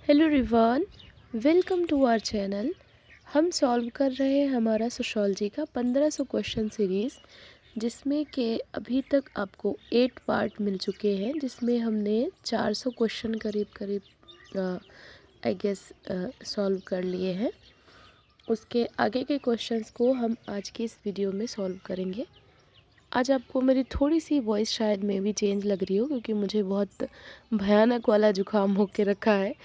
Hello Rivan, welcome to our channel. हम solve कर रहे हैं हमारा सोशोलॉजी का 1500 क्वेश्चन सीरीज़, जिसमें के अभी तक आपको 8 पार्ट मिल चुके हैं, जिसमें हमने 400 क्वेश्चन करीब आई गेस सॉल्व कर लिए हैं। उसके आगे के क्वेश्चंस को हम आज की इस वीडियो में सॉल्व करेंगे। आज आपको मेरी थोड़ी सी वॉइस शायद में भी चेंज लग रही हो, क्योंकि मुझे बहुत भयानक वाला जुकाम होके रखा है।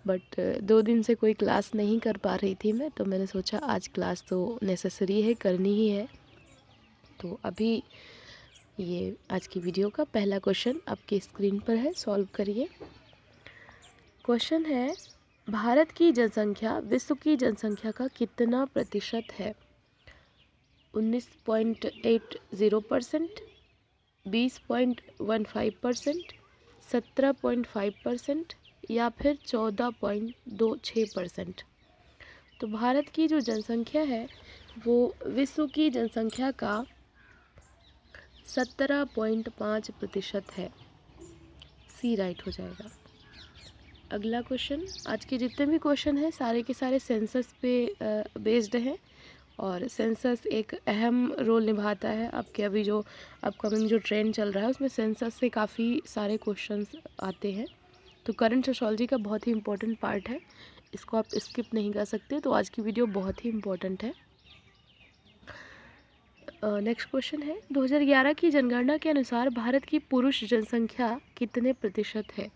बट 2 दिन से कोई क्लास नहीं कर पा रही थी मैं, तो मैंने सोचा आज क्लास तो नेसेसरी है, करनी ही है। तो अभी ये आज की वीडियो का पहला क्वेश्चन आपकी स्क्रीन पर है, सॉल्व करिए। क्वेश्चन है, भारत की जनसंख्या विश्व की जनसंख्या का कितना प्रतिशत है? 19.80%, 20.15%, 17.5% या फिर 14.26%। तो भारत की जो जनसंख्या है वो विश्व की जनसंख्या का 17.5% है। सी राइट हो जाएगा। अगला क्वेश्चन, आज के जितने भी क्वेश्चन हैं सारे के सारे सेंसस पे बेस्ड हैं, और सेंसस एक अहम रोल निभाता है। आपके अभी जो अपकमिंग जो ट्रेंड चल रहा है उसमें सेंसस से काफ़ी सारे क्वेश्चंस आते हैं। तो करंट सोशोलॉजी का बहुत ही इम्पोर्टेंट पार्ट है, इसको आप स्किप नहीं कर सकते। तो आज की वीडियो बहुत ही इम्पोर्टेंट है। नेक्स्ट क्वेश्चन है, 2011 की जनगणना के अनुसार भारत की पुरुष जनसंख्या कितने प्रतिशत है?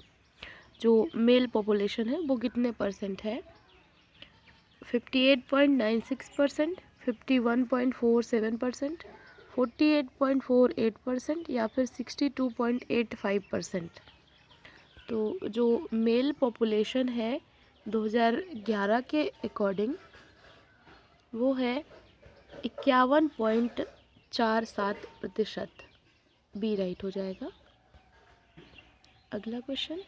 जो मेल पॉपुलेशन है वो कितने परसेंट है? 58.96%, 51.47%, 48.48% या फिर 62.85%। तो जो मेल पॉपुलेशन है 2011 के अकॉर्डिंग वो है 51.47%। बी राइट हो जाएगा। अगला क्वेश्चन,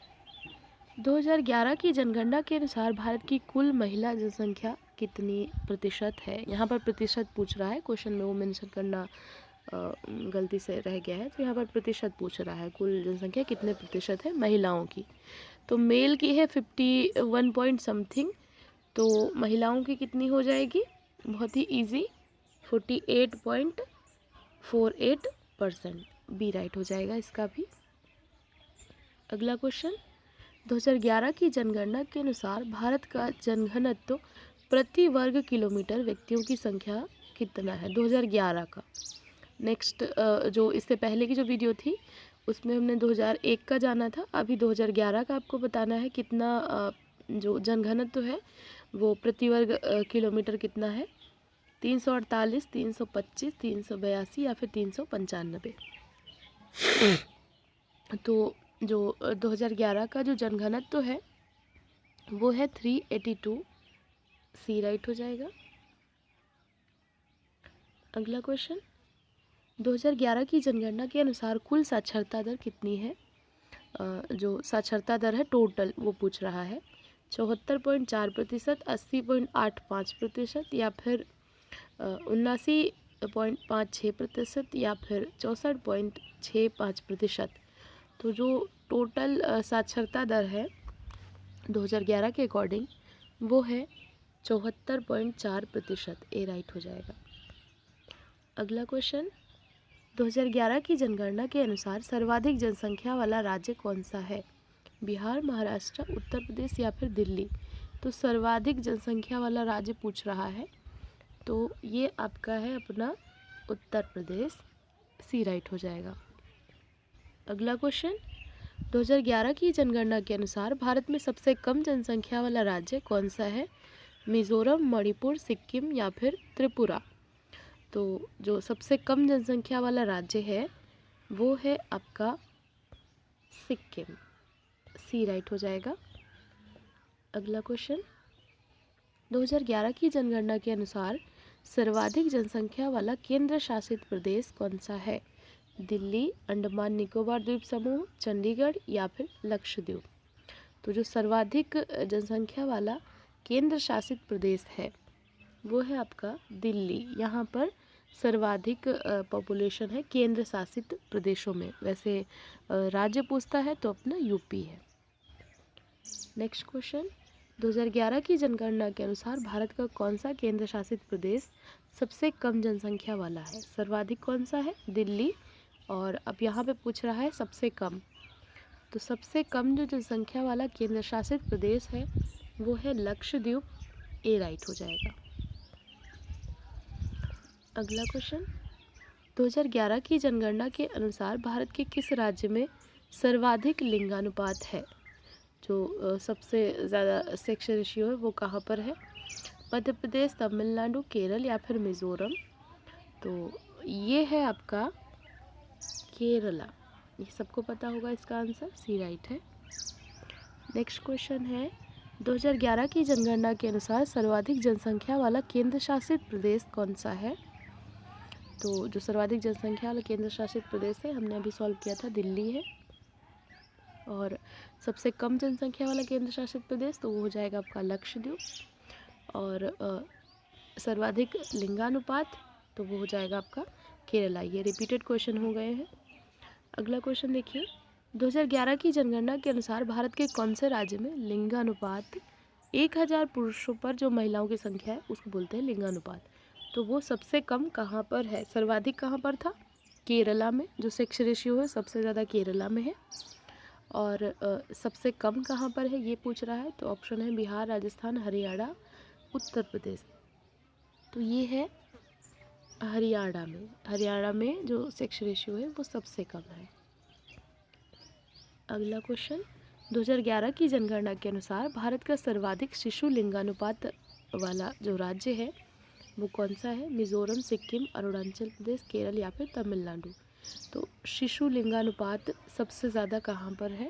2011 की जनगणना के अनुसार भारत की कुल महिला जनसंख्या कितनी प्रतिशत है? यहाँ पर प्रतिशत पूछ रहा है, क्वेश्चन में वो मेंशन करना गलती से रह गया है। तो यहाँ पर प्रतिशत पूछ रहा है, कुल जनसंख्या कितने प्रतिशत है महिलाओं की। तो मेल की है 51 पॉइंट समथिंग, तो महिलाओं की कितनी हो जाएगी? बहुत ही ईजी, 48.48%। बी राइट हो जाएगा इसका भी। अगला क्वेश्चन, 2011 की जनगणना के अनुसार भारत का जनघनत्व प्रति वर्ग किलोमीटर व्यक्तियों की संख्या कितना है? 2011 का। नेक्स्ट जो इससे पहले की जो वीडियो थी उसमें हमने 2001 का जाना था, अभी 2011 का आपको बताना है कितना जो जनघनत्व है वो प्रति वर्ग किलोमीटर कितना है? 348, 325, 382 या फिर 395। तो जो 2011 का जो जनघनत्व है वो है 382। सी राइट हो जाएगा। अगला क्वेश्चन, 2011 की जनगणना के अनुसार कुल साक्षरता दर कितनी है? जो साक्षरता दर है टोटल वो पूछ रहा है। 74.4%, 80.85% या फिर 79.56% या फिर 64.65%। तो जो टोटल साक्षरता दर है 2011 के अकॉर्डिंग वो है 74.4%। ए राइट हो जाएगा। अगला क्वेश्चन, 2011 की जनगणना के अनुसार सर्वाधिक जनसंख्या वाला राज्य कौन सा है? बिहार, महाराष्ट्र, उत्तर प्रदेश या फिर दिल्ली। तो सर्वाधिक जनसंख्या वाला राज्य पूछ रहा है, तो ये आपका है अपना उत्तर प्रदेश। सी राइट हो जाएगा। अगला क्वेश्चन, 2011 की जनगणना के अनुसार भारत में सबसे कम जनसंख्या वाला राज्य कौन सा है? मिजोरम, मणिपुर, सिक्किम या फिर त्रिपुरा। तो जो सबसे कम जनसंख्या वाला राज्य है वो है आपका सिक्किम। सी राइट हो जाएगा। अगला क्वेश्चन, 2011 की जनगणना के अनुसार सर्वाधिक जनसंख्या वाला केंद्र शासित प्रदेश कौन सा है? दिल्ली, अंडमान निकोबार द्वीप समूह, चंडीगढ़ या फिर लक्षद्वीप। तो जो सर्वाधिक जनसंख्या वाला केंद्र शासित प्रदेश है वो है आपका दिल्ली। यहाँ पर सर्वाधिक पॉपुलेशन है केंद्र शासित प्रदेशों में। वैसे राज्य पूछता है तो अपना यूपी है। नेक्स्ट क्वेश्चन, 2011 की जनगणना के अनुसार भारत का कौन सा केंद्र शासित प्रदेश सबसे कम जनसंख्या वाला है? सर्वाधिक कौन सा है? दिल्ली। और अब यहाँ पे पूछ रहा है सबसे कम, तो सबसे कम जो जनसंख्या वाला केंद्र शासित प्रदेश है वो है लक्षद्वीप। ए राइट हो जाएगा। अगला क्वेश्चन, 2011 की जनगणना के अनुसार भारत के किस राज्य में सर्वाधिक लिंगानुपात है? जो सबसे ज़्यादा सेक्स रेशियो है वो कहाँ पर है? मध्य प्रदेश, तमिलनाडु, केरल या फिर मिज़ोरम? तो ये है आपका केरला। ये सबको पता होगा, इसका आंसर सी राइट है। नेक्स्ट क्वेश्चन है, 2011 की जनगणना के अनुसार सर्वाधिक जनसंख्या वाला केंद्र शासित प्रदेश कौन सा है? तो जो सर्वाधिक जनसंख्या वाला केंद्र शासित प्रदेश है, हमने अभी सॉल्व किया था, दिल्ली है। और सबसे कम जनसंख्या वाला केंद्र शासित प्रदेश तो वो हो जाएगा आपका लक्षद्वीप। और सर्वाधिक लिंगानुपात तो वो हो जाएगा आपका केरला। ये रिपीटेड क्वेश्चन हो गए हैं। अगला क्वेश्चन देखिए, 2011 की जनगणना के अनुसार भारत के कौन से राज्य में लिंगानुपात 1000 पुरुषों पर जो महिलाओं की संख्या है उसको बोलते हैं लिंगानुपात, तो वो सबसे कम कहाँ पर है? सर्वाधिक कहाँ पर था? केरला में। जो सेक्स रेशियो है सबसे ज़्यादा केरला में है। और सबसे कम कहाँ पर है ये पूछ रहा है, तो ऑप्शन है बिहार, राजस्थान, हरियाणा, उत्तर प्रदेश। तो ये है हरियाणा में। हरियाणा में जो सेक्स रेशियो है वो सबसे कम है। अगला क्वेश्चन, 2011 की जनगणना के अनुसार भारत का सर्वाधिक शिशु लिंगानुपात वाला जो राज्य है वो कौन सा है? मिजोरम, सिक्किम, अरुणाचल प्रदेश, केरल या फिर तमिलनाडु? तो शिशु लिंगानुपात सबसे ज़्यादा कहाँ पर है?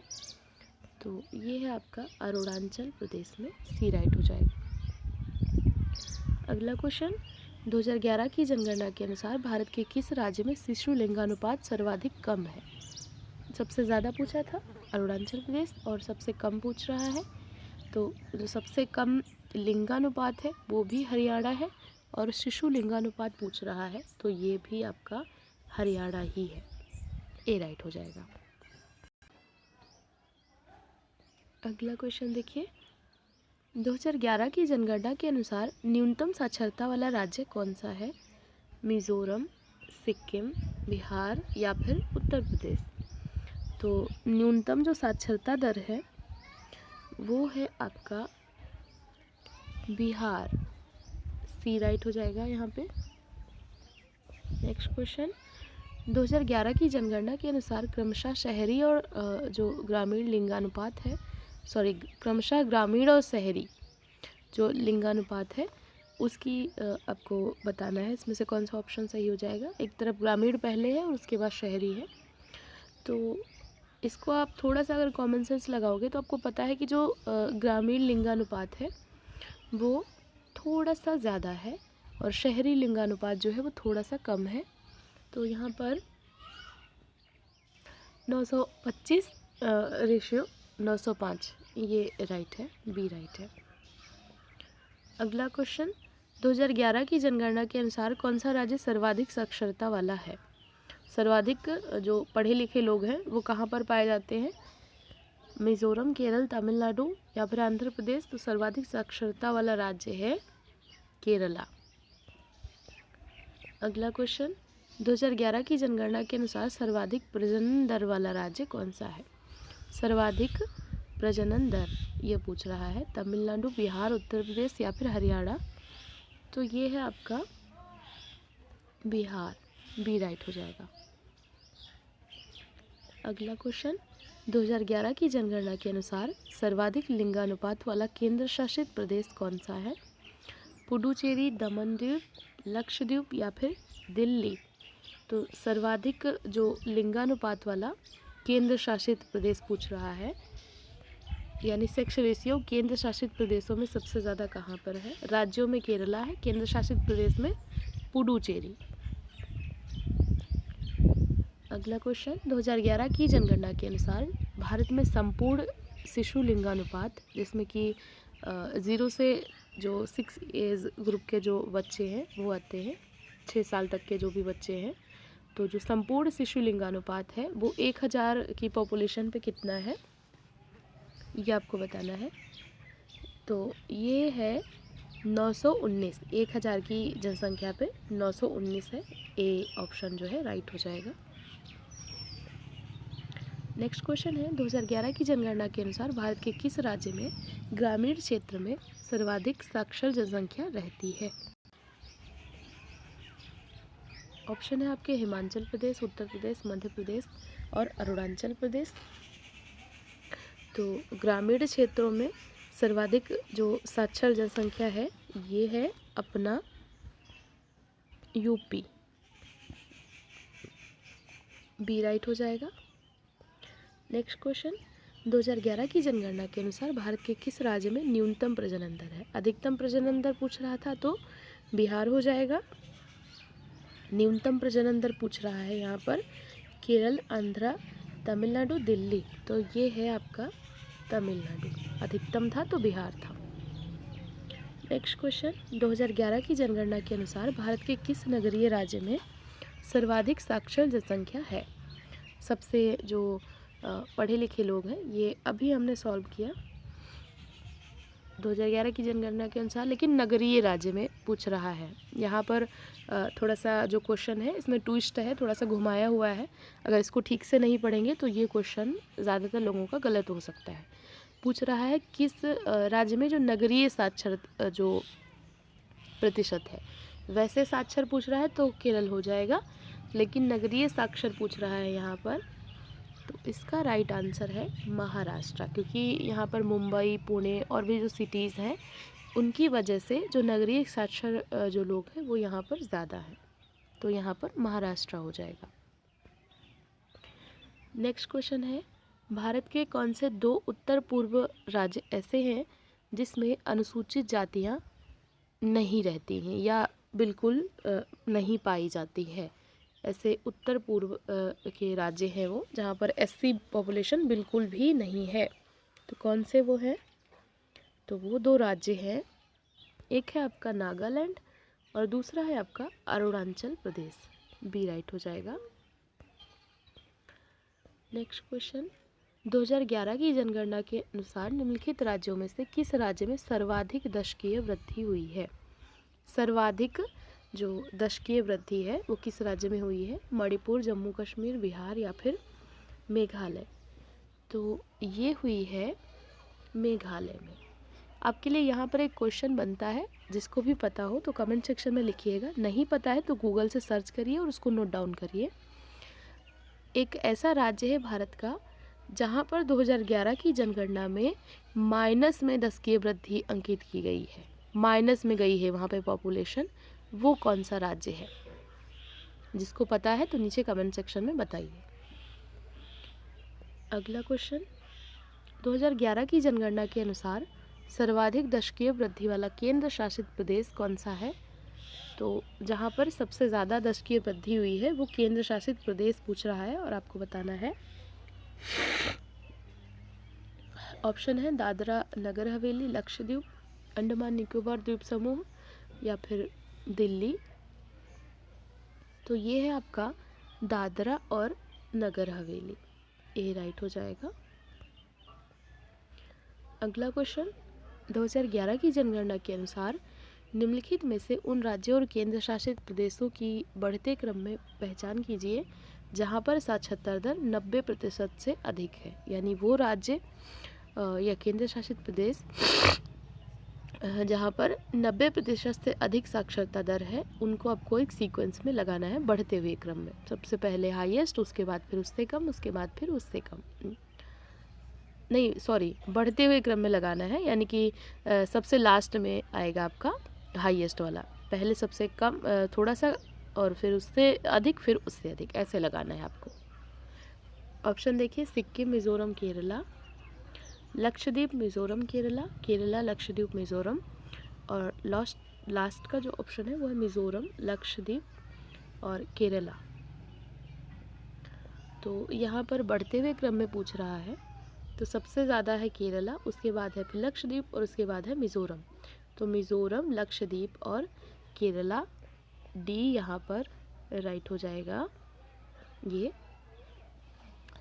तो ये है आपका अरुणाचल प्रदेश में। सी राइट हो जाएगा। अगला क्वेश्चन, 2011 की जनगणना के अनुसार भारत के किस राज्य में शिशु लिंगानुपात सर्वाधिक कम है? सबसे ज़्यादा पूछा था अरुणाचल प्रदेश और सबसे कम पूछ रहा है, तो जो सबसे कम लिंगानुपात है वो भी हरियाणा है और शिशु लिंगानुपात पूछ रहा है तो ये भी आपका हरियाणा ही है। ए राइट हो जाएगा। अगला क्वेश्चन देखिए, 2011 की जनगणना के अनुसार न्यूनतम साक्षरता वाला राज्य कौन सा है? मिजोरम, सिक्किम, बिहार या फिर उत्तर प्रदेश? तो न्यूनतम जो साक्षरता दर है वो है आपका बिहार। सी राइट हो जाएगा यहाँ पे। नेक्स्ट क्वेश्चन, 2011 की जनगणना के अनुसार क्रमशः शहरी और जो ग्रामीण लिंगानुपात है, क्रमशः ग्रामीण और शहरी जो लिंगानुपात है उसकी आपको बताना है इसमें से कौन सा ऑप्शन सही हो जाएगा। एक तरफ ग्रामीण पहले है और उसके बाद शहरी है, तो इसको आप थोड़ा सा अगर कॉमन सेंस लगाओगे तो आपको पता है कि जो ग्रामीण लिंगानुपात है वो थोड़ा सा ज़्यादा है और शहरी लिंगानुपात जो है वो थोड़ा सा कम है। तो यहाँ पर 925 रेशियो 905 ये राइट है, बी राइट है। अगला क्वेश्चन, 2011 की जनगणना के अनुसार कौन सा राज्य सर्वाधिक साक्षरता वाला है? सर्वाधिक जो पढ़े लिखे लोग हैं वो कहाँ पर पाए जाते हैं? मिजोरम, केरल, तमिलनाडु या फिर आंध्र प्रदेश? तो सर्वाधिक साक्षरता वाला राज्य है केरला। अगला क्वेश्चन, 2011 की जनगणना के अनुसार सर्वाधिक प्रजनन दर वाला राज्य कौन सा है? सर्वाधिक प्रजनन दर ये पूछ रहा है, तमिलनाडु, बिहार, उत्तर प्रदेश या फिर हरियाणा? तो ये है आपका बिहार। बी राइट हो जाएगा। अगला क्वेश्चन, 2011 की जनगणना के अनुसार सर्वाधिक लिंगानुपात वाला केंद्र शासित प्रदेश कौन सा है? पुडुचेरी, दमन दीव, लक्षद्वीप या फिर दिल्ली? तो सर्वाधिक जो लिंगानुपात वाला केंद्र शासित प्रदेश पूछ रहा है, यानी सेक्स रेशियो केंद्र शासित प्रदेशों में सबसे ज़्यादा कहाँ पर है? राज्यों में केरला है, केंद्र शासित प्रदेश में पुडुचेरी। अगला क्वेश्चन, 2011 की जनगणना के अनुसार भारत में संपूर्ण शिशु लिंगानुपात, जिसमें कि 0 से जो 6 एज ग्रुप के जो बच्चे हैं वो आते हैं, 6 साल तक के जो भी बच्चे हैं, तो जो संपूर्ण शिशु लिंगानुपात है वो 1000 की पॉपुलेशन पे कितना है ये आपको बताना है। तो ये है 919, 1000 की जनसंख्या पे 919 है। ए ऑप्शन जो है राइट हो जाएगा। नेक्स्ट क्वेश्चन है 2011 की जनगणना के अनुसार भारत के किस राज्य में ग्रामीण क्षेत्र में सर्वाधिक साक्षर जनसंख्या रहती है? ऑप्शन है आपके हिमाचल प्रदेश, उत्तर प्रदेश, मध्य प्रदेश और अरुणाचल प्रदेश। तो ग्रामीण क्षेत्रों में सर्वाधिक जो साक्षर जनसंख्या है ये है अपना यूपी। बी राइट हो जाएगा। नेक्स्ट क्वेश्चन 2011 की जनगणना के अनुसार भारत के किस राज्य में न्यूनतम प्रजनन दर है? अधिकतम प्रजनन दर पूछ रहा था तो बिहार हो जाएगा। न्यूनतम प्रजनन दर पूछ रहा है यहाँ पर केरल, आंध्रा, तमिलनाडु, दिल्ली। तो ये है आपका तमिलनाडु। अधिकतम था तो बिहार था। नेक्स्ट क्वेश्चन 2011 की जनगणना के अनुसार भारत के किस नगरीय राज्य में सर्वाधिक साक्षर जनसंख्या है? सबसे जो पढ़े लिखे लोग हैं ये अभी हमने सॉल्व किया 2011 की जनगणना के अनुसार, लेकिन नगरीय राज्य में पूछ रहा है। यहाँ पर थोड़ा सा जो क्वेश्चन है इसमें ट्विस्ट है, थोड़ा सा घुमाया हुआ है। अगर इसको ठीक से नहीं पढ़ेंगे तो ये क्वेश्चन ज़्यादातर लोगों का गलत हो सकता है। पूछ रहा है किस राज्य में जो नगरीय साक्षर जो प्रतिशत है, वैसे साक्षर पूछ रहा है तो केरल हो जाएगा, लेकिन नगरीय साक्षर पूछ रहा है यहाँ पर तो इसका राइट आंसर है महाराष्ट्र, क्योंकि यहाँ पर मुंबई, पुणे और भी जो सिटीज़ हैं उनकी वजह से जो नगरीय साक्षर जो लोग हैं वो यहाँ पर ज़्यादा है, तो यहाँ पर महाराष्ट्र हो जाएगा। नेक्स्ट क्वेश्चन है भारत के कौन से 2 उत्तर पूर्व राज्य ऐसे हैं जिसमें अनुसूचित जातियाँ नहीं रहती हैं या बिल्कुल नहीं पाई जाती है? ऐसे उत्तर पूर्व के राज्य हैं वो जहाँ पर एससी पॉपुलेशन बिल्कुल भी नहीं है। तो कौन से वो हैं? तो वो 2 राज्य हैं, एक है आपका नागालैंड और दूसरा है आपका अरुणाचल प्रदेश। बी राइट हो जाएगा। नेक्स्ट क्वेश्चन 2011 की जनगणना के अनुसार निम्नलिखित राज्यों में से किस राज्य में सर्वाधिक दशकीय वृद्धि हुई है? सर्वाधिक जो दशकीय वृद्धि है वो किस राज्य में हुई है? मणिपुर, जम्मू कश्मीर, बिहार या फिर मेघालय? तो ये हुई है मेघालय में। आपके लिए यहाँ पर एक क्वेश्चन बनता है, जिसको भी पता हो तो कमेंट सेक्शन में लिखिएगा, नहीं पता है तो गूगल से सर्च करिए और उसको नोट डाउन करिए। एक ऐसा राज्य है भारत का जहाँ पर 2011 की जनगणना में माइनस में दशकीय वृद्धि अंकित की गई है, माइनस में गई है वहाँ पे पॉपुलेशन। वो कौन सा राज्य है? जिसको पता है तो नीचे कमेंट सेक्शन में बताइए। अगला क्वेश्चन 2011 की जनगणना के अनुसार सर्वाधिक दशकीय वृद्धि वाला केंद्र शासित प्रदेश कौन सा है? तो जहाँ पर सबसे ज़्यादा दशकीय वृद्धि हुई है वो केंद्र शासित प्रदेश पूछ रहा है और आपको बताना है। ऑप्शन है दादरा नगर हवेली, लक्षद्वीप, अंडमान निकोबार द्वीप समूह या फिर दिल्ली। तो ये है आपका दादरा और नगर हवेली। ए राइट हो जाएगा। अगला क्वेश्चन 2011 की जनगणना के अनुसार निम्नलिखित में से उन राज्यों और केंद्र शासित प्रदेशों की बढ़ते क्रम में पहचान कीजिए जहां पर साक्षरता दर 90% से अधिक है। यानी वो राज्य या केंद्र शासित प्रदेश जहाँ पर 90% से अधिक साक्षरता दर है उनको आपको एक सीक्वेंस में लगाना है बढ़ते हुए क्रम में। सबसे पहले हाईएस्ट, उसके बाद फिर उससे कम, उसके बाद फिर उससे कम, नहीं सॉरी, बढ़ते हुए क्रम में लगाना है। यानी कि सबसे लास्ट में आएगा आपका हाईएस्ट वाला, पहले सबसे कम थोड़ा सा और फिर उससे अधिक, फिर उससे अधिक, ऐसे लगाना है आपको। ऑप्शन देखिए सिक्किम, मिज़ोरम, केरला, लक्षद्वीप, मिज़ोरम, केरला, केरला, लक्षद्वीप, मिज़ोरम और लास्ट का जो ऑप्शन है वो है मिज़ोरम, लक्षद्वीप और केरला। तो यहाँ पर बढ़ते हुए क्रम में पूछ रहा है तो सबसे ज़्यादा है केरला, उसके बाद है फिर लक्षद्वीप और उसके बाद है मिज़ोरम। तो मिज़ोरम, लक्षद्वीप और केरला, डी यहाँ पर राइट हो जाएगा ये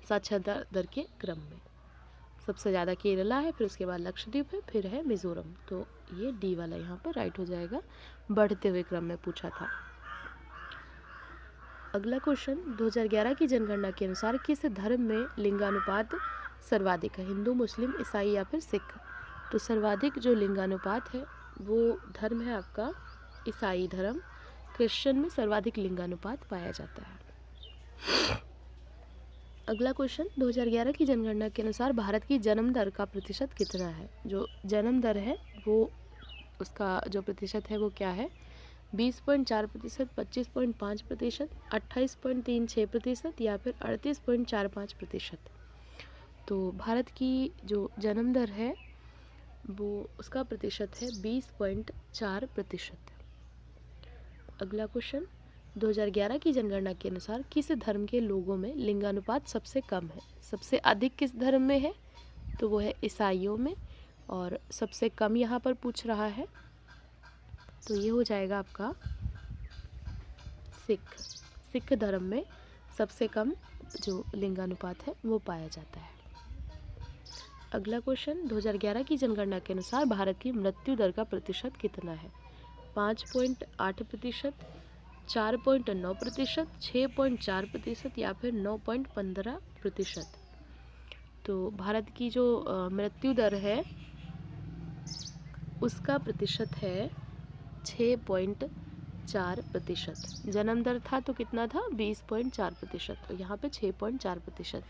साक्षरता दर के क्रम में। सबसे ज़्यादा केरला है, फिर उसके बाद लक्षद्वीप है, फिर है मिज़ोरम। तो ये डी वाला यहाँ पर राइट हो जाएगा, बढ़ते हुए क्रम में पूछा था। अगला क्वेश्चन, 2011 की जनगणना के अनुसार किस धर्म में लिंगानुपात सर्वाधिक है? हिंदू, मुस्लिम, ईसाई या फिर सिख? तो सर्वाधिक जो लिंगानुपात है वो धर्म है आपका ईसाई धर्म। क्रिश्चियन में सर्वाधिक लिंगानुपात पाया जाता है। अगला क्वेश्चन, 2011 की जनगणना के अनुसार भारत की जन्म दर का प्रतिशत कितना है? जो जन्म दर है वो उसका जो प्रतिशत है वो क्या है? 20.4%, 25.5%, 28.36% या फिर 38.45%? तो भारत की जो जन्म दर है वो उसका प्रतिशत है 20.4%। अगला क्वेश्चन, 2011 की जनगणना के अनुसार किस धर्म के लोगों में लिंगानुपात सबसे कम है? सबसे अधिक किस धर्म में है? तो वो है ईसाइयों में, और सबसे कम यहाँ पर पूछ रहा है, तो ये हो जाएगा आपका सिख धर्म में सबसे कम जो लिंगानुपात है वो पाया जाता है। अगला क्वेश्चन, 2011 की जनगणना के अनुसार भारत की मृत्यु दर का प्रतिशत कितना है? 5.8%, 4.9%, 6.4% या फिर 9.15%? तो भारत की जो मृत्यु दर है उसका प्रतिशत है 6.4%। जन्म दर था तो कितना था? 20.4%, तो यहाँ पे 6.4%।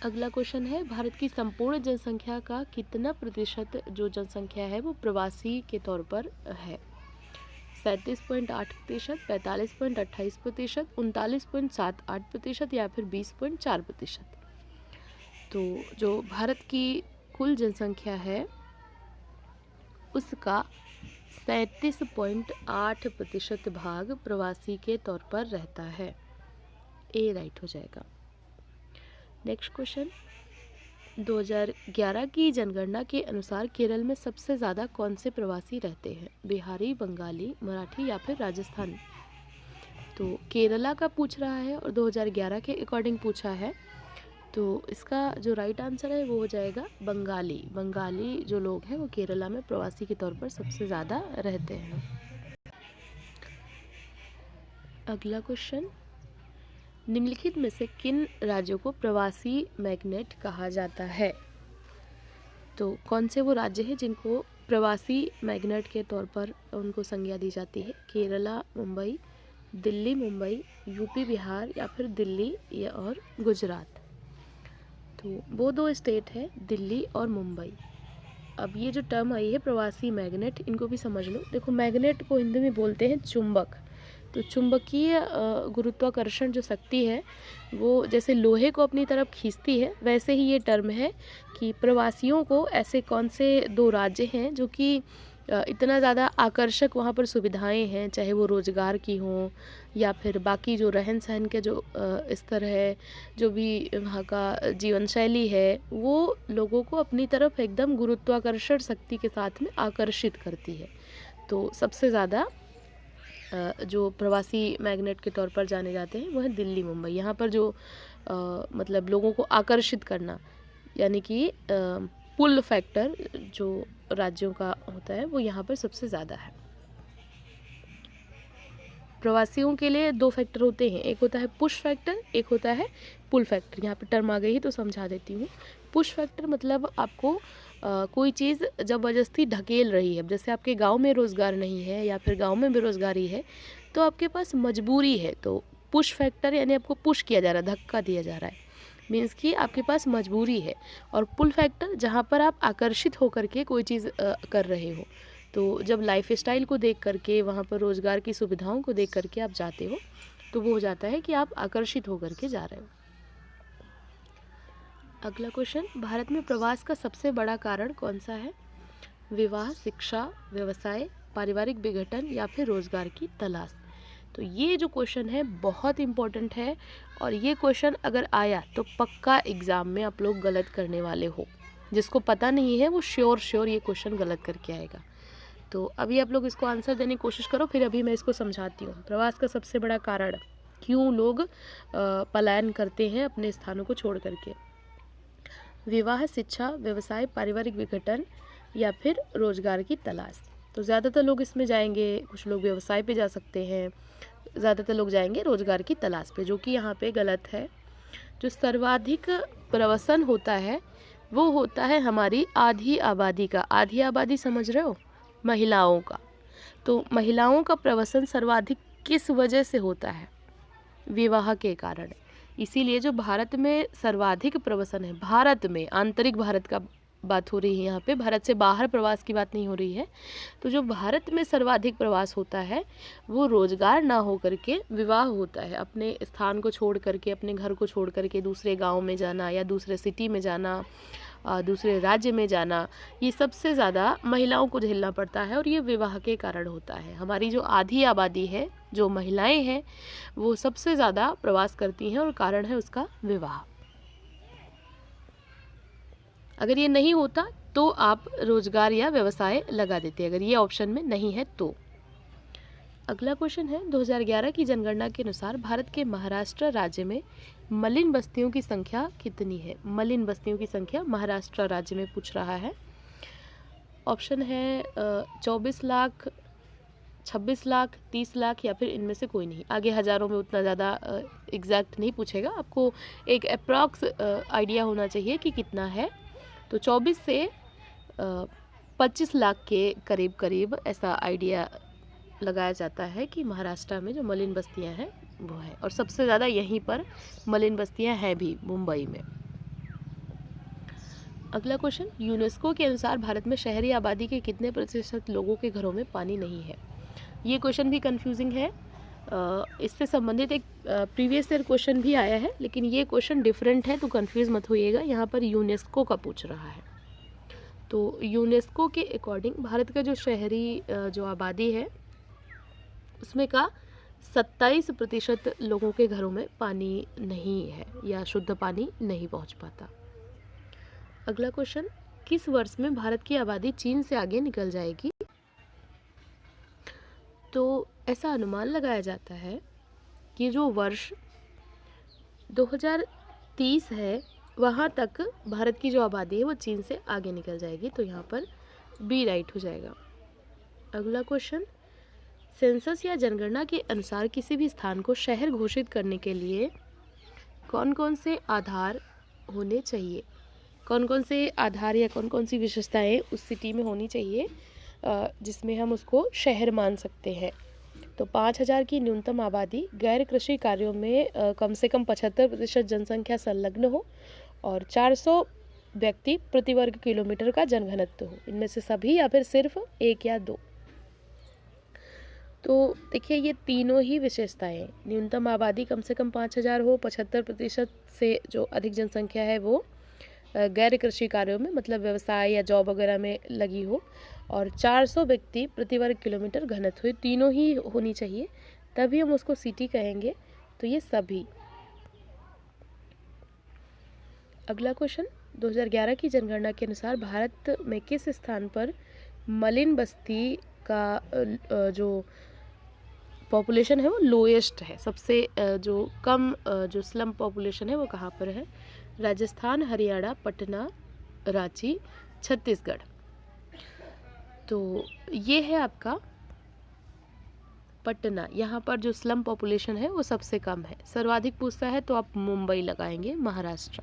अगला क्वेश्चन है, भारत की संपूर्ण जनसंख्या का कितना प्रतिशत जो जनसंख्या है वो प्रवासी के तौर पर है? 37.8%, 45.28%, 39.78% या फिर 20.4%? तो जो भारत की कुल जनसंख्या है उसका 37.8% भाग प्रवासी के तौर पर रहता है। ए राइट हो जाएगा। नेक्स्ट क्वेश्चन, 2011 की जनगणना के अनुसार केरल में सबसे ज़्यादा कौन से प्रवासी रहते हैं? बिहारी, बंगाली, मराठी या फिर राजस्थानी? तो केरला का पूछ रहा है और 2011 के अकॉर्डिंग पूछा है, तो इसका जो राइट आंसर है वो हो जाएगा बंगाली। बंगाली जो लोग हैं वो केरला में प्रवासी के तौर पर सबसे ज़्यादा रहते हैं। अगला क्वेश्चन, निम्नलिखित में से किन राज्यों को प्रवासी मैग्नेट कहा जाता है? तो कौन से वो राज्य हैं जिनको प्रवासी मैग्नेट के तौर पर उनको संज्ञा दी जाती है? केरला, मुंबई, दिल्ली, मुंबई, यूपी, बिहार या फिर दिल्ली या और गुजरात? तो वो दो स्टेट है दिल्ली और मुंबई। अब ये जो टर्म आई है प्रवासी मैग्नेट, इनको भी समझ लो। देखो, मैग्नेट को हिंदी में बोलते हैं चुंबक। तो चुंबकीय गुरुत्वाकर्षण जो शक्ति है वो जैसे लोहे को अपनी तरफ खींचती है, वैसे ही ये टर्म है कि प्रवासियों को ऐसे कौन से दो राज्य हैं जो कि इतना ज़्यादा आकर्षक वहाँ पर सुविधाएं हैं, चाहे वो रोज़गार की हों या फिर बाकी जो रहन सहन के जो स्तर है, जो भी वहाँ का जीवन शैली है, वो लोगों को अपनी तरफ एकदम गुरुत्वाकर्षण शक्ति के साथ में आकर्षित करती है। तो सबसे ज़्यादा जो प्रवासी मैग्नेट के तौर पर जाने जाते हैं वो है दिल्ली, मुंबई। यहाँ पर जो मतलब लोगों को आकर्षित करना, यानी कि पुल फैक्टर जो राज्यों का होता है वो यहाँ पर सबसे ज़्यादा है। प्रवासियों के लिए दो फैक्टर होते हैं, एक होता है पुश फैक्टर, एक होता है पुल फैक्टर। यहाँ पे टर्म आ गई है तो समझा देती हूँ। पुश फैक्टर मतलब आपको कोई चीज़ ज़बरदस्ती ढकेल रही है। जैसे आपके गांव में रोज़गार नहीं है या फिर गांव में बेरोज़गारी है तो आपके पास मजबूरी है, तो पुश फैक्टर यानी आपको पुश किया जा रहा है, धक्का दिया जा रहा है, मीन्स कि आपके पास मजबूरी है। और पुल फैक्टर जहाँ पर आप आकर्षित होकर के कोई चीज़ कर रहे हो। तो जब लाइफ स्टाइल को देख करके, वहाँ पर रोज़गार की सुविधाओं को देख करके आप जाते हो तो वो हो जाता है कि आप आकर्षित होकर के जा रहे हो। अगला क्वेश्चन, भारत में प्रवास का सबसे बड़ा कारण कौन सा है? विवाह, शिक्षा, व्यवसाय, पारिवारिक विघटन या फिर रोज़गार की तलाश? तो ये जो क्वेश्चन है बहुत इम्पोर्टेंट है, और ये क्वेश्चन अगर आया तो पक्का एग्ज़ाम में आप लोग गलत करने वाले हो। जिसको पता नहीं है वो श्योर ये क्वेश्चन गलत करके आएगा। तो अभी आप लोग इसको आंसर देने की कोशिश करो, फिर अभी मैं इसको समझाती हूँ। प्रवास का सबसे बड़ा कारण, क्यों लोग पलायन करते हैं अपने स्थानों को छोड़ करके? विवाह, शिक्षा, व्यवसाय, पारिवारिक विघटन या फिर रोजगार की तलाश। तो ज़्यादातर लोग इसमें जाएंगे, कुछ लोग व्यवसाय पे जा सकते हैं, ज़्यादातर लोग जाएंगे रोजगार की तलाश पे, जो कि यहाँ पे गलत है। जो सर्वाधिक प्रवसन होता है वो होता है हमारी आधी आबादी का। आधी आबादी समझ रहे हो? महिलाओं का। तो महिलाओं का प्रवसन सर्वाधिक किस वजह से होता है? विवाह के कारण। इसीलिए जो भारत में सर्वाधिक प्रवसन है, भारत में, आंतरिक भारत का बात हो रही है यहाँ पे, भारत से बाहर प्रवास की बात नहीं हो रही है। तो जो भारत में सर्वाधिक प्रवास होता है वो रोजगार ना हो करके विवाह होता है। अपने स्थान को छोड़ करके, अपने घर को छोड़ करके दूसरे गांव में जाना या दूसरे सिटी में जाना, दूसरे राज्य में जाना, ये सबसे ज़्यादा महिलाओं को झेलना पड़ता है और ये विवाह के कारण होता है। हमारी जो आधी आबादी है, जो महिलाएं हैं, वो सबसे ज़्यादा प्रवास करती हैं और कारण है उसका विवाह। अगर ये नहीं होता तो आप रोजगार या व्यवसाय लगा देते, अगर ये ऑप्शन में नहीं है तो। अगला क्वेश्चन है, 2011 की जनगणना के अनुसार भारत के महाराष्ट्र राज्य में मलिन बस्तियों की संख्या कितनी है? मलिन बस्तियों की संख्या महाराष्ट्र राज्य में पूछ रहा है। ऑप्शन है 24 लाख, 26 लाख, 30 लाख या फिर इनमें से कोई नहीं। आगे हज़ारों में उतना ज़्यादा एग्जैक्ट नहीं पूछेगा, आपको एक अप्रॉक्स आइडिया होना चाहिए कि कितना है। तो 24 से 25 लाख के करीब करीब ऐसा आइडिया लगाया जाता है कि महाराष्ट्र में जो मलिन बस्तियां हैं वो है, और सबसे ज़्यादा यहीं पर मलिन बस्तियां हैं भी, मुंबई में। अगला क्वेश्चन, यूनेस्को के अनुसार भारत में शहरी आबादी के कितने प्रतिशत लोगों के घरों में पानी नहीं है? ये क्वेश्चन भी कंफ्यूजिंग है। इससे संबंधित एक प्रीवियस ईयर क्वेश्चन भी आया है, लेकिन ये क्वेश्चन डिफरेंट है, तो कंफ्यूज मत होइएगा। यहाँ पर यूनेस्को का पूछ रहा है। तो यूनेस्को के अकॉर्डिंग भारत का जो शहरी जो आबादी है उसमें का 27% लोगों के घरों में पानी नहीं है या शुद्ध पानी नहीं पहुंच पाता। अगला क्वेश्चन, किस वर्ष में भारत की आबादी चीन से आगे निकल जाएगी? तो ऐसा अनुमान लगाया जाता है कि जो वर्ष 2030 है वहाँ तक भारत की जो आबादी है वो चीन से आगे निकल जाएगी। तो यहाँ पर बी राइट हो जाएगा। अगला क्वेश्चन, सेंसस या जनगणना के अनुसार किसी भी स्थान को शहर घोषित करने के लिए कौन कौन से आधार होने चाहिए? कौन कौन से आधार या कौन कौन सी विशेषताएं उस सिटी में होनी चाहिए जिसमें हम उसको शहर मान सकते हैं? तो 5000 की न्यूनतम आबादी, गैर कृषि कार्यों में कम से कम 75% जनसंख्या संलग्न हो और 400 व्यक्ति प्रति वर्ग किलोमीटर का जनघनत्व हो। इनमें से सभी या फिर सिर्फ एक या दो? तो देखिए, ये तीनों ही विशेषताएं, न्यूनतम आबादी कम से कम 5000 हो, 75% से जो अधिक जनसंख्या है वो गैर कृषि कार्यों में, मतलब व्यवसाय या जॉब वगैरह में लगी हो, और 400 व्यक्ति प्रति वर्ग किलोमीटर घनत्व हो, तीनों ही होनी चाहिए, तभी हम उसको सिटी कहेंगे। तो ये सभी। अगला क्वेश्चन, 2011 की जनगणना के अनुसार भारत में किस स्थान पर मलिन बस्ती का जो पॉपुलेशन है वो लोएस्ट है? सबसे जो कम जो स्लम पॉपुलेशन है वो कहाँ पर है? राजस्थान, हरियाणा, पटना, रांची, छत्तीसगढ़। तो ये है आपका पटना। यहाँ पर जो स्लम पॉपुलेशन है वो सबसे कम है। सर्वाधिक पूछता है तो आप मुंबई लगाएंगे, महाराष्ट्र।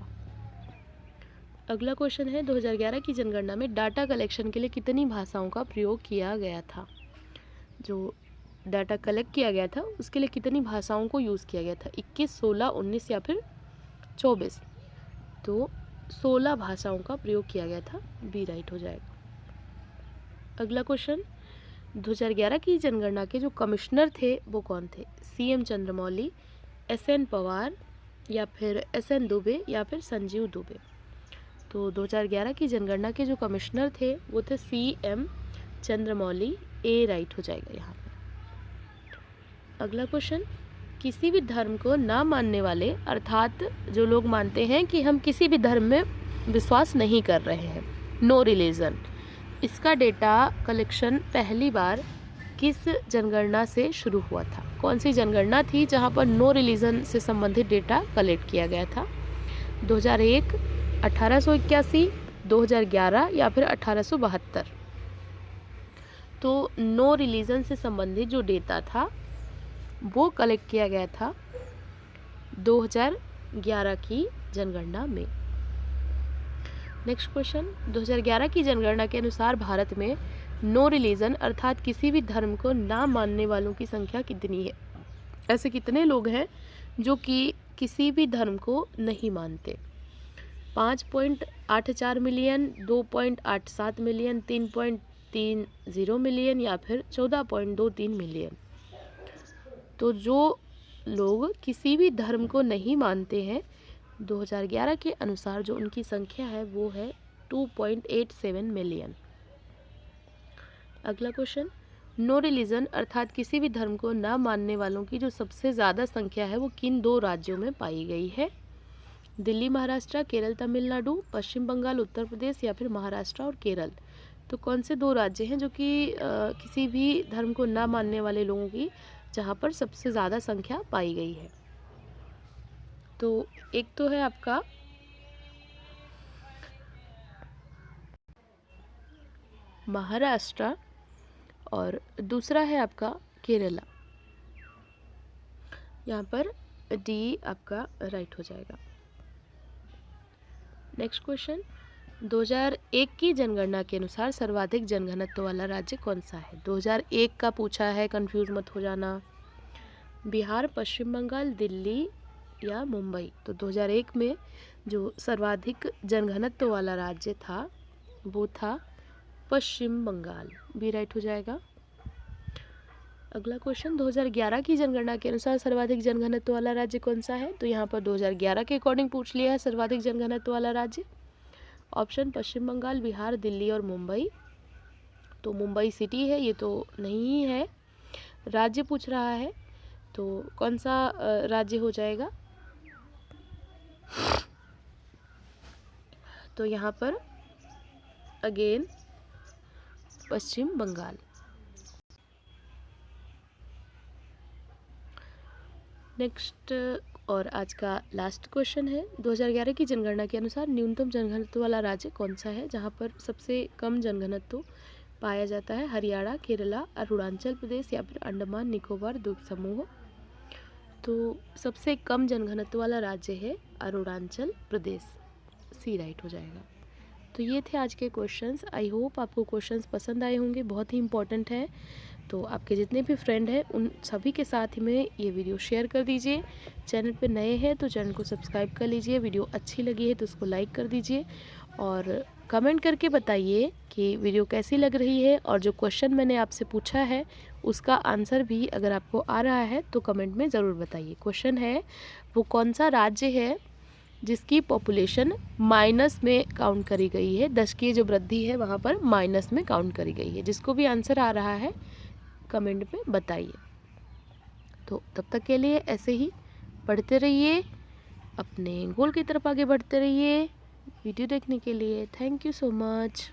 अगला क्वेश्चन है, 2011 की जनगणना में डाटा कलेक्शन के लिए कितनी भाषाओं का प्रयोग किया गया था? जो डाटा कलेक्ट किया गया था उसके लिए कितनी भाषाओं को यूज़ किया गया था? 21, 16, 19 या फिर 24? तो 16 भाषाओं का प्रयोग किया गया था, बी राइट हो जाएगा। अगला क्वेश्चन, 2011 की जनगणना के जो कमिश्नर थे वो कौन थे? CM चंद्रमौली, SN पवार या फिर SN दुबे या फिर संजीव दुबे? तो 2011 की जनगणना के जो कमिश्नर थे वो थे CM चंद्रमौली, ए राइट हो जाएगा यहाँ पर। अगला क्वेश्चन, किसी भी धर्म को ना मानने वाले, अर्थात जो लोग मानते हैं कि हम किसी भी धर्म में विश्वास नहीं कर रहे हैं, नो रिलीजन, इसका डेटा कलेक्शन पहली बार किस जनगणना से शुरू हुआ था? कौन सी जनगणना थी जहां पर नो रिलीजन से संबंधित डेटा कलेक्ट किया गया था? 2001, 1881, 2011 या फिर 1872। तो नो रिलीजन से संबंधित जो डेटा था वो कलेक्ट किया गया था 2011 की जनगणना में। नेक्स्ट क्वेश्चन, 2011 की जनगणना के अनुसार भारत में नो रिलीजन अर्थात किसी भी धर्म को ना मानने वालों की संख्या कितनी है? ऐसे कितने लोग हैं जो कि किसी भी धर्म को नहीं मानते? 5.84 मिलियन, 2.87 मिलियन, 3.30 मिलियन या फिर 14.23 मिलियन। तो जो लोग किसी भी धर्म को नहीं मानते हैं 2011 के अनुसार जो उनकी संख्या है वो है 2.87 मिलियन। अगला क्वेश्चन, नो रिलीजन अर्थात किसी भी धर्म को ना मानने वालों की जो सबसे ज़्यादा संख्या है वो किन 2 राज्यों में पाई गई है? दिल्ली, महाराष्ट्र, केरल, तमिलनाडु, पश्चिम बंगाल, उत्तर प्रदेश या फिर महाराष्ट्र और केरल। तो कौन से 2 राज्य हैं जो कि किसी भी धर्म को ना मानने वाले लोगों की जहाँ पर सबसे ज़्यादा संख्या पाई गई है? तो एक तो है आपका महाराष्ट्र और दूसरा है आपका केरला। यहाँ पर डी आपका राइट हो जाएगा। नेक्स्ट क्वेश्चन, 2001 की जनगणना के अनुसार सर्वाधिक जनघनत्व वाला राज्य कौन सा है? 2001 का पूछा है, कंफ्यूज मत हो जाना। बिहार, पश्चिम बंगाल, दिल्ली या मुंबई। तो 2001 में जो सर्वाधिक जनघनत्व वाला राज्य था वो था पश्चिम बंगाल, बी राइट हो जाएगा। अगला क्वेश्चन, 2011 की जनगणना के अनुसार सर्वाधिक जनघनत्व वाला राज्य कौन सा है? तो यहाँ पर 2011 के अकॉर्डिंग पूछ लिया है सर्वाधिक जनघनत्व वाला राज्य। ऑप्शन पश्चिम बंगाल, बिहार, दिल्ली और मुंबई। तो मुंबई सिटी है, ये तो नहीं है, राज्य पूछ रहा है। तो कौन सा राज्य हो जाएगा? तो यहाँ पर अगेन पश्चिम बंगाल। नेक्स्ट और आज का लास्ट क्वेश्चन है, 2011 की जनगणना के अनुसार न्यूनतम जनघनत्व वाला राज्य कौन सा है जहाँ पर सबसे कम जनघनत्व पाया जाता है? हरियाणा, केरला, अरुणाचल प्रदेश या फिर अंडमान निकोबार द्वीप समूह। तो सबसे कम जनघनत्व वाला राज्य है अरुणाचल प्रदेश, सी राइट हो जाएगा। तो ये थे आज के क्वेश्चंस। आई होप आपको क्वेश्चंस पसंद आए होंगे, बहुत ही इंपॉर्टेंट है। तो आपके जितने भी फ्रेंड हैं उन सभी के साथ ही में ये वीडियो शेयर कर दीजिए। चैनल पे नए हैं तो चैनल को सब्सक्राइब कर लीजिए। वीडियो अच्छी लगी है तो उसको लाइक कर दीजिए और कमेंट करके बताइए कि वीडियो कैसी लग रही है। और जो क्वेश्चन मैंने आपसे पूछा है उसका आंसर भी अगर आपको आ रहा है तो कमेंट में ज़रूर बताइए। क्वेश्चन है वो कौन सा राज्य है जिसकी पॉपुलेशन माइनस में काउंट करी गई है? 10 की जो वृद्धि है वहाँ पर माइनस में काउंट करी गई है। जिसको भी आंसर आ रहा है कमेंट में बताइए। तो तब तक के लिए ऐसे ही पढ़ते रहिए, अपने गोल की तरफ आगे बढ़ते रहिए। वीडियो देखने के लिए थैंक यू सो मच।